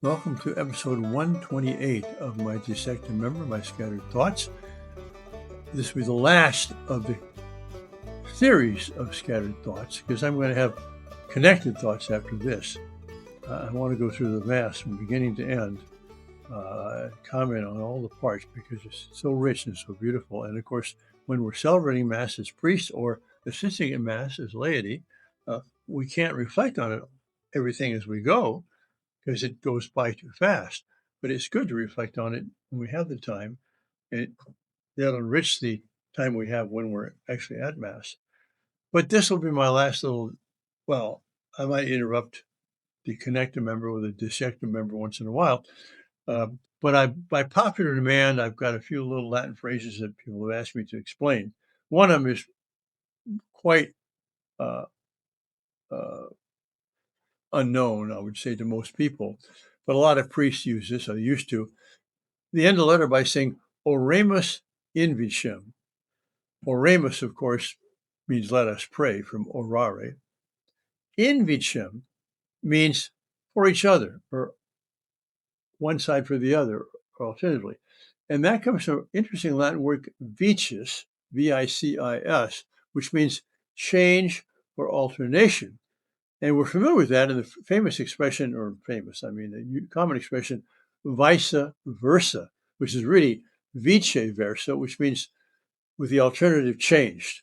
Welcome to episode 128 of my dissected member, my scattered thoughts. This will be the last of the series of scattered thoughts because I'm going to have connected thoughts after this. I want to go through the Mass from beginning to end, comment on all the parts because it's so rich and so beautiful. And of course, when we're celebrating Mass as priests or assisting in Mass as laity, we can't reflect on it everything as we go, because it goes by too fast. But it's good to reflect on it when we have the time, and that'll enrich the time we have when we're actually at Mass. But this will be my last little, well, I might interrupt the connected member with a dissected member once in a while. But by popular demand, I've got a few little Latin phrases that people have asked me to explain. One of them is quite uh, uh, unknown, I would say, to most people, but a lot of priests use this, or used to. They end the letter by saying, oremus invicem. Oremus, of course, means let us pray, from orare. Invicem means for each other, or one side for the other, or alternatively. And that comes from an interesting Latin word, vicis, V-I-C-I-S, which means change or alternation. And we're familiar with that in the famous expression, the common expression, vice versa, which is really vice versa, which means with the alternative changed,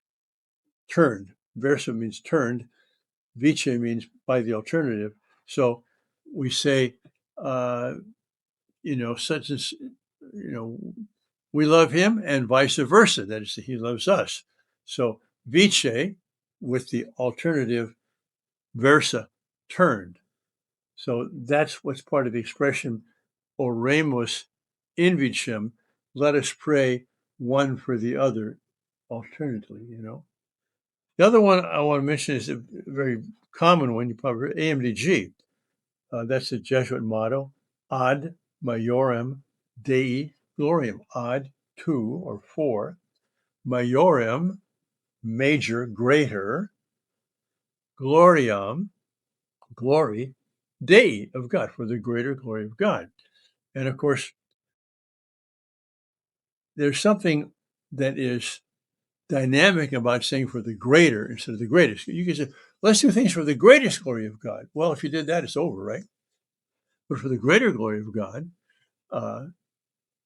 turned. Versa means turned. Vice means by the alternative. So we say, such as, we love him and vice versa. That is, he loves us. So vice with the alternative versa, turned. So that's what's part of the expression, oremus invicem, let us pray one for the other, alternately, The other one I want to mention is a very common one, you probably heard, AMDG. That's the Jesuit motto, ad majorem Dei gloriam, ad, two or four, majorem, major, greater, gloriam, glory, Dei, of God, for the greater glory of God. And of course, there's something that is dynamic about saying for the greater instead of the greatest. You can say, let's do things for the greatest glory of God. Well, if you did that, it's over, right? But for the greater glory of God,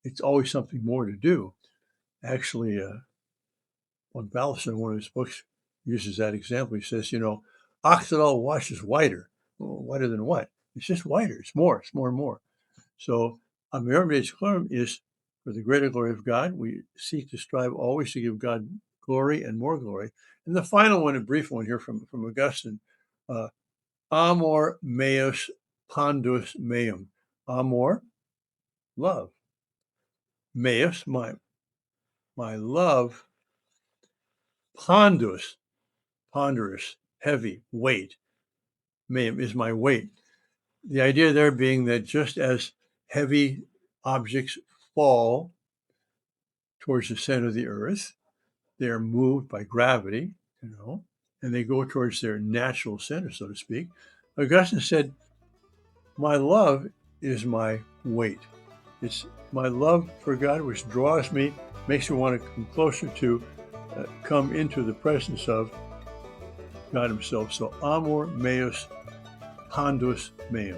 it's always something more to do. Actually, on Ballison, one of his books, uses that example. He says, Occidental wash is whiter. Well, whiter than what? It's just whiter. It's more and more. So, amor, meus is for the greater glory of God. We seek to strive always to give God glory and more glory. And the final one, a brief one here from Augustine, amor, meus, pondus, meum. Amor, love. Meus, my love. Pondus, ponderous, heavy, weight. Meum is my weight. The idea there being that just as heavy objects fall towards the center of the earth, they are moved by gravity, and they go towards their natural center, so to speak. Augustine said, my love is my weight. It's my love for God which draws me, makes me want to come closer to, come into the presence of God himself. So amor, meus, pondus, meum.